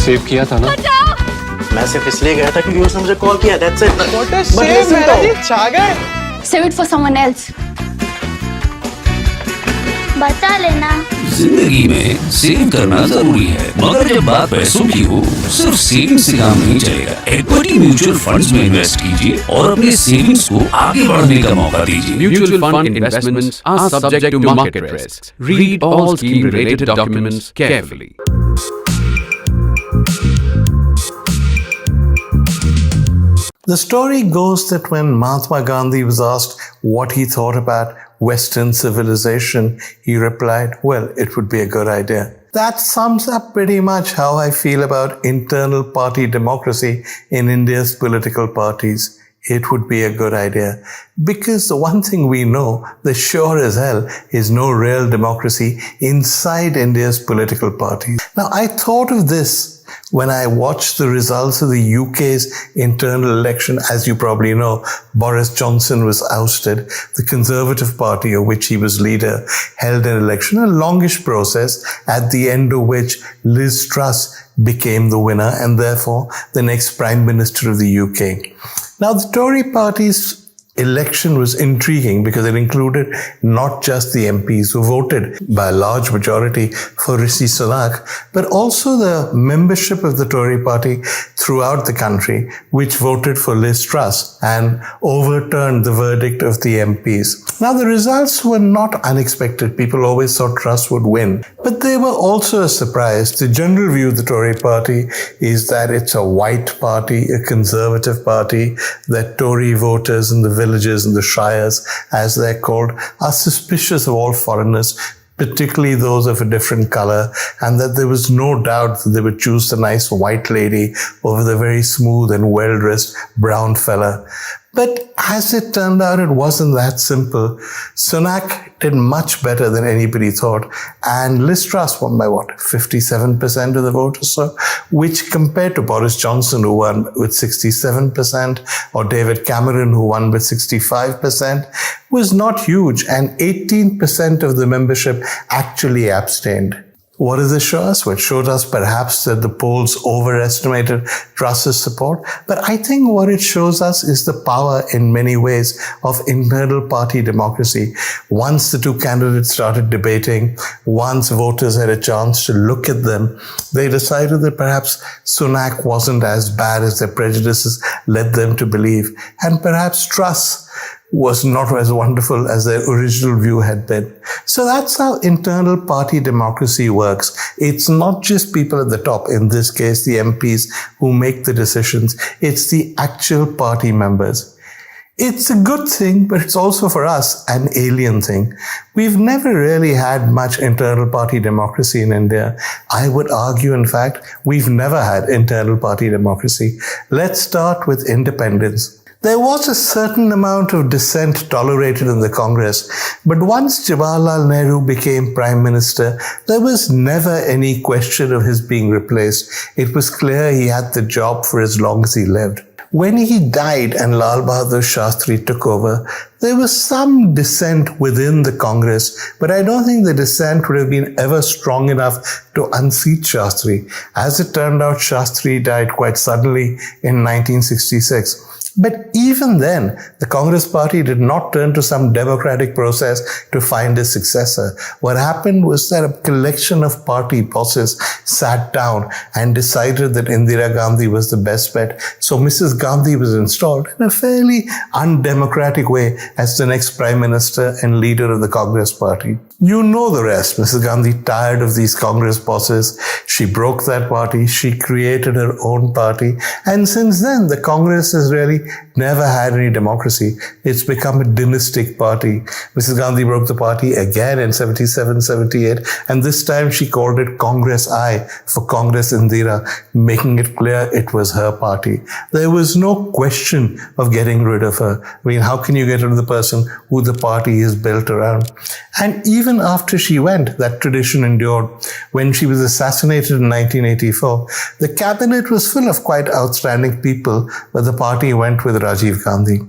Save किया था ना? मैं सिर्फ इसलिए गया था क्योंकि उसने मुझे कॉल किया। That's it. What a shame, Mehra छा गए। Save it for someone else. बता लेना। जिंदगी में सेव करना जरूरी है, मगर जब बात पैसों की हो सिर्फ सेविंग से काम नहीं चलेगा। इक्विटी म्यूचुअल फंड्स में इन्वेस्ट कीजिए और अपने सेविंग्स को आगे बढ़ने का मौका दीजिए। Mutual fund investments are subject to market risks. Read all scheme-related documents carefully. The story goes that when Mahatma Gandhi was asked what he thought about Western civilization, he replied, well, it would be a good idea. That sums up pretty much how I feel about internal party democracy in India's political parties. It would be a good idea. Because the one thing we know, the sure as hell, is no real democracy inside India's political parties. Now, I thought of this when I watched the results of the UK's internal election. As you probably know, Boris Johnson was ousted. The Conservative Party, of which he was leader, held an election, a longish process, at the end of which Liz Truss became the winner and therefore the next Prime Minister of the UK. Now, the Tory party's election was intriguing because it included not just the MPs who voted by a large majority for Rishi Sunak, but also the membership of the Tory party throughout the country, which voted for Liz Truss and overturned the verdict of the MPs. Now, the results were not unexpected. People always thought Truss would win, but they were also a surprise. The general view of the Tory party is that it's a white party, a conservative party, that Tory voters in the villages and the shires, as they're called, are suspicious of all foreigners, particularly those of a different color, and that there was no doubt that they would choose the nice white lady over the very smooth and well-dressed brown fella. But as it turned out, it wasn't that simple. Sunak did much better than anybody thought. And Liz Truss won by 57% of the vote or so, which compared to Boris Johnson, who won with 67%, or David Cameron, who won with 65%, was not huge. And 18% of the membership actually abstained. What does this show us? Well, it showed us perhaps that the polls overestimated Truss's support. But I think what it shows us is the power in many ways of internal party democracy. Once the two candidates started debating, once voters had a chance to look at them, they decided that perhaps Sunak wasn't as bad as their prejudices led them to believe. And perhaps Truss was not as wonderful as their original view had been. So that's how internal party democracy works. It's not just people at the top, in this case the MPs, who make the decisions. It's the actual party members. It's a good thing, but it's also for us an alien thing. We've never really had much internal party democracy in India. I would argue, in fact, we've never had internal party democracy. Let's start with independence. There was a certain amount of dissent tolerated in the Congress, but once Jawaharlal Nehru became Prime Minister, there was never any question of his being replaced. It was clear he had the job for as long as he lived. When he died and Lal Bahadur Shastri took over, there was some dissent within the Congress, but I don't think the dissent would have been ever strong enough to unseat Shastri. As it turned out, Shastri died quite suddenly in 1966. But even then, the Congress party did not turn to some democratic process to find a successor. What happened was that a collection of party bosses sat down and decided that Indira Gandhi was the best bet. So Mrs. Gandhi was installed in a fairly undemocratic way as the next Prime Minister and leader of the Congress party. You know the rest. Mrs. Gandhi tired of these Congress bosses. She broke that party. She created her own party. And since then, the Congress has really never had any democracy. It's become a dynastic party. Mrs. Gandhi broke the party again in 77, 78, and this time she called it Congress I for Congress Indira, making it clear it was her party. There was no question of getting rid of her. I mean, how can you get rid of the person who the party is built around? And even after she went, that tradition endured. When she was assassinated in 1984, the cabinet was full of quite outstanding people, but the party went with Rajiv Gandhi.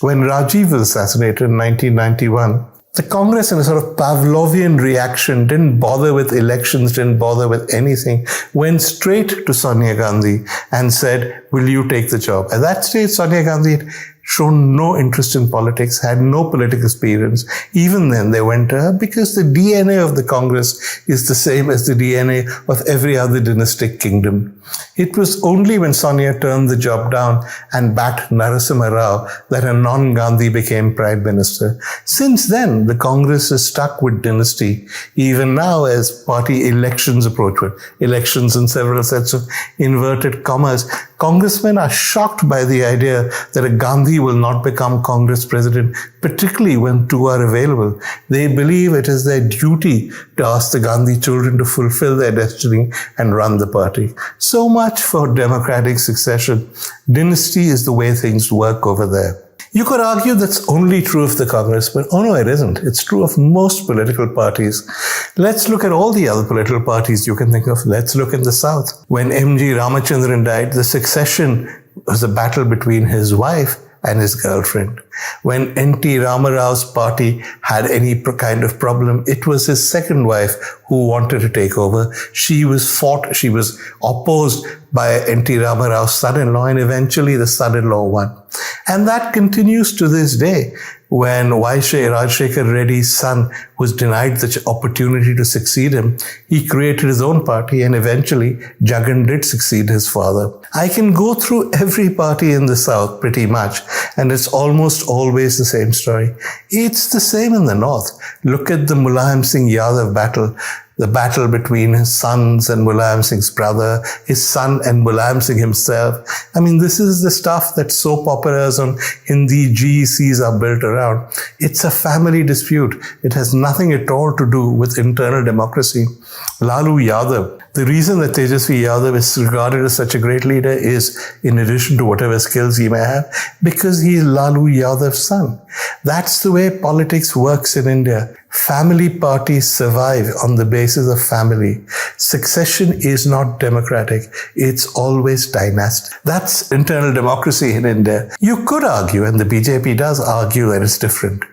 When Rajiv was assassinated in 1991, The Congress, in a sort of Pavlovian reaction, didn't bother with elections, didn't bother with anything, went straight to Sonia Gandhi and said, will you take the job? At that stage, Sonia Gandhi had shown no interest in politics, had no political experience. Even then, they went to her because the DNA of the Congress is the same as the DNA of every other dynastic kingdom. It was only when Sonia turned the job down and backed Narasimha Rao that a non-Gandhi became Prime Minister. Since then, the Congress is stuck with dynasty. Even now, as party elections approach, with elections in several sets of inverted commas, congressmen are shocked by the idea that a Gandhi will not become Congress president, particularly when two are available. They believe it is their duty to ask the Gandhi children to fulfill their destiny and run the party. So much for democratic succession. Dynasty is the way things work over there. You could argue that's only true of the Congress, but oh no, it isn't. It's true of most political parties. Let's look at all the other political parties you can think of. Let's look in the South. When M.G. Ramachandran died, the succession was a battle between his wife and his girlfriend. When N.T. Ramarao's party had any kind of problem, it was his second wife who wanted to take over. She was opposed by N.T. Ramarao's son-in-law, and eventually the son-in-law won. And that continues to this day. When Rajshekhar Reddy's son was denied the opportunity to succeed him, he created his own party, and eventually Jagan did succeed his father. I can go through every party in the South pretty much, and it's almost always the same story. It's the same in the North. Look at the Mulayam Singh Yadav battle. The battle between his sons and Mulayam Singh's brother, his son and Mulayam Singh himself. I mean, this is the stuff that soap operas on Hindi GECs are built around. It's a family dispute. It has nothing at all to do with internal democracy. Lalu Yadav, the reason that Tejasvi Yadav is regarded as such a great leader is, in addition to whatever skills he may have, because he is Lalu Yadav's son. That's the way politics works in India. Family parties survive on the basis of family. Succession is not democratic. It's always dynastic. That's internal democracy in India. You could argue, and the BJP does argue, that it's different,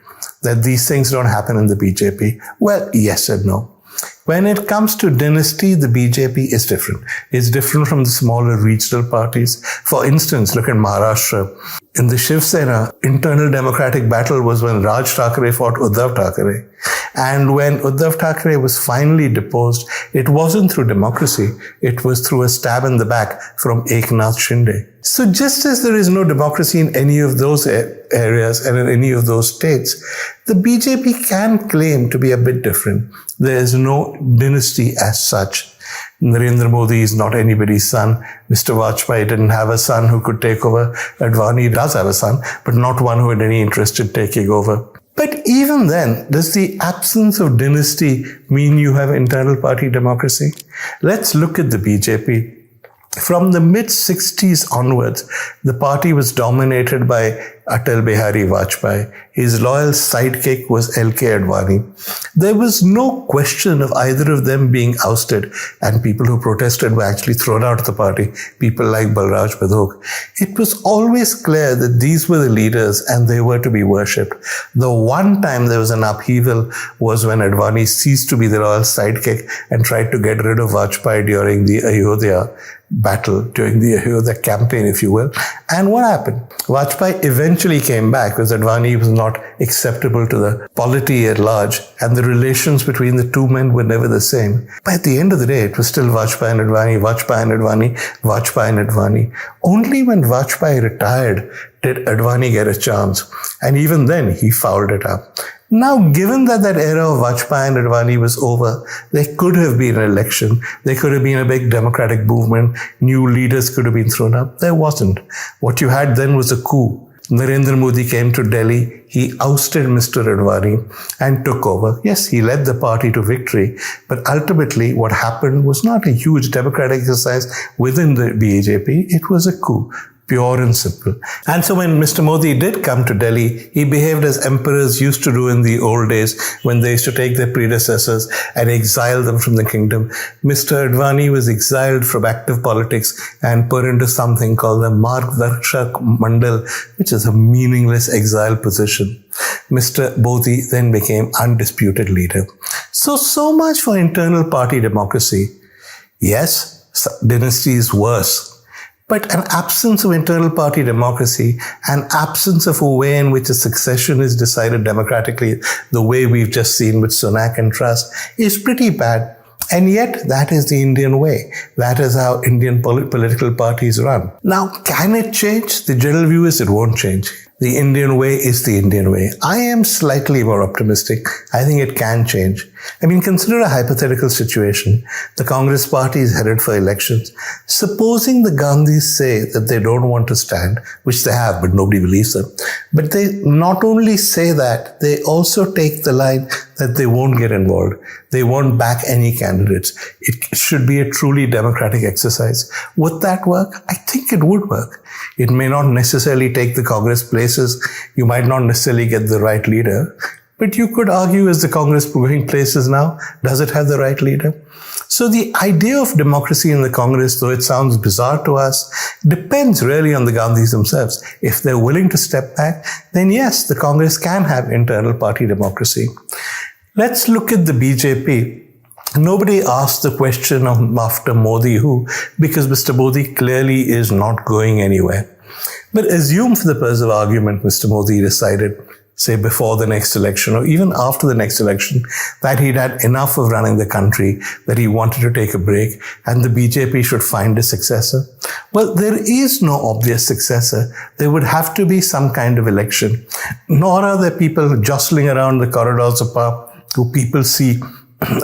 that these things don't happen in the BJP. Well, yes and no. When it comes to dynasty, the BJP is different. It's different from the smaller regional parties. For instance, look at Maharashtra. In the Shiv Sena, internal democratic battle was when Raj Thackeray fought Uddhav Thackeray. And when Uddhav Thackeray was finally deposed, it wasn't through democracy. It was through a stab in the back from Eknath Shinde. So just as there is no democracy in any of those areas and in any of those states, the BJP can claim to be a bit different. There is no dynasty as such. Narendra Modi is not anybody's son. Mr. Vajpayee didn't have a son who could take over. Advani does have a son, but not one who had any interest in taking over. But even then, does the absence of dynasty mean you have internal party democracy? Let's look at the BJP. From the mid-60s onwards, the party was dominated by Atal Bihari Vajpayee. His loyal sidekick was L.K. Advani. There was no question of either of them being ousted, and people who protested were actually thrown out of the party, people like Balraj Badhok. It was always clear that these were the leaders and they were to be worshipped. The one time there was an upheaval was when Advani ceased to be the loyal sidekick and tried to get rid of Vajpayee during the Ayodhya battle, during the Ayodhya campaign, if you will. And what happened? Vajpayee eventually came back because Advani was not acceptable to the polity at large, and the relations between the two men were never the same. But at the end of the day, it was still Vajpayee and Advani, Vajpayee and Advani, Vajpayee and Advani. Only when Vajpayee retired did Advani get a chance, and even then he fouled it up. Now, given that era of Vajpayee and Advani was over, there could have been an election. There could have been a big democratic movement. New leaders could have been thrown up. There wasn't. What you had then was a coup. Narendra Modi came to Delhi. He ousted Mr. Advani and took over. Yes, he led the party to victory, but ultimately what happened was not a huge democratic exercise within the BJP. It was a coup. Pure and simple. And so when Mr. Modi did come to Delhi, he behaved as emperors used to do in the old days when they used to take their predecessors and exile them from the kingdom. Mr. Advani was exiled from active politics and put into something called the Margdarshak Mandal, which is a meaningless exile position. position. Mr. Modi then became undisputed leader. So much for internal party democracy. Yes, dynasty is worse. But an absence of internal party democracy, an absence of a way in which a succession is decided democratically, the way we've just seen with Sunak and Truss, is pretty bad. And yet, that is the Indian way. That is how Indian political parties run. Now, can it change? The general view is it won't change. The Indian way is the Indian way. I am slightly more optimistic. I think it can change. I mean, consider a hypothetical situation. The Congress party is headed for elections. Supposing the Gandhis say that they don't want to stand, which they have, but nobody believes them. But they not only say that, they also take the line that they won't get involved. They won't back any candidates. It should be a truly democratic exercise. Would that work? I think it would work. It may not necessarily take the Congress places. You might not necessarily get the right leader. But you could argue, is the Congress going places now? Does it have the right leader? So the idea of democracy in the Congress, though it sounds bizarre to us, depends really on the Gandhis themselves. If they're willing to step back, then yes, the Congress can have internal party democracy. Let's look at the BJP. Nobody asked the question of after Modi who, because Mr. Modi clearly is not going anywhere. But assume for the purpose of argument, Mr. Modi decided, say before the next election or even after the next election, that he'd had enough of running the country, that he wanted to take a break, and the BJP should find a successor. Well, there is no obvious successor. There would have to be some kind of election. Nor are there people jostling around the corridors of power who people see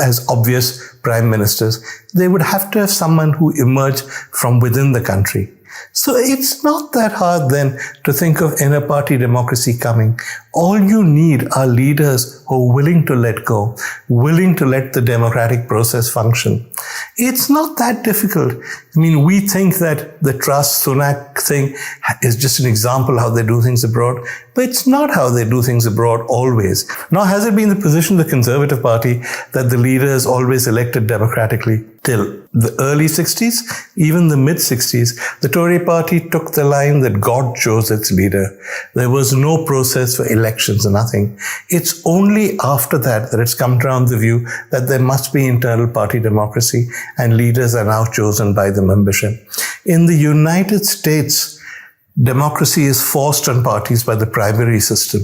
as obvious prime ministers. They would have to have someone who emerged from within the country. So it's not that hard then to think of inner party democracy coming. All you need are leaders who are willing to let go, willing to let the democratic process function. It's not that difficult. I mean, we think that the Truss-Sunak thing is just an example how they do things abroad, but it's not how they do things abroad always. Nor has it been the position of the Conservative Party that the leader is always elected democratically. Till the early 60s, even the mid-60s, the Tory party took the line that God chose its leader. There was no process for elections or nothing. It's only after that that it's come around the view that there must be internal party democracy and leaders are now chosen by the membership. In the United States, democracy is forced on parties by the primary system.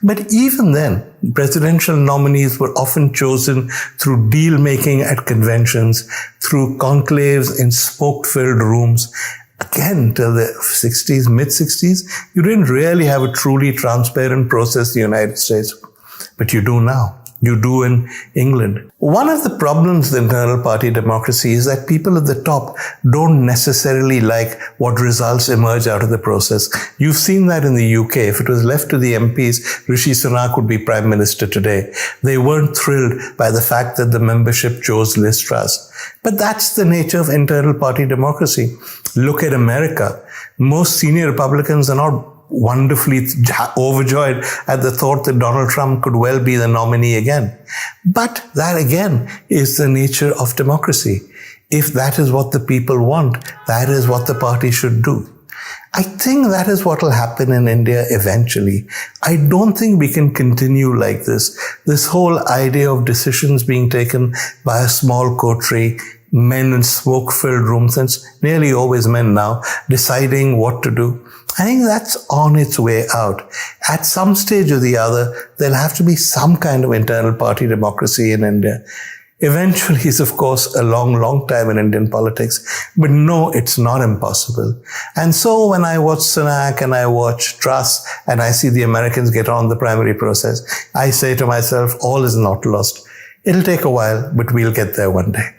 But even then, presidential nominees were often chosen through deal-making at conventions, through conclaves in smoke-filled rooms. Again, till the 60s, mid-60s, you didn't really have a truly transparent process in the United States. But you do now. You do in England. One of the problems with internal party democracy is that people at the top don't necessarily like what results emerge out of the process. You've seen that in the UK. If it was left to the MPs, Rishi Sunak would be Prime Minister today. They weren't thrilled by the fact that the membership chose Liz Truss. But that's the nature of internal party democracy. Look at America. Most senior Republicans are not wonderfully overjoyed at the thought that Donald Trump could well be the nominee again. But that again is the nature of democracy. If that is what the people want, that is what the party should do. I think that is what will happen in India eventually. I don't think we can continue like this. This whole idea of decisions being taken by a small coterie, men in smoke-filled rooms, and it's nearly always men now, deciding what to do. I think that's on its way out. At some stage or the other, there'll have to be some kind of internal party democracy in India. Eventually is, of course, a long, long time in Indian politics. But no, it's not impossible. And so when I watch Sunak and I watch Truss and I see the Americans get on the primary process, I say to myself, all is not lost. It'll take a while, but we'll get there one day.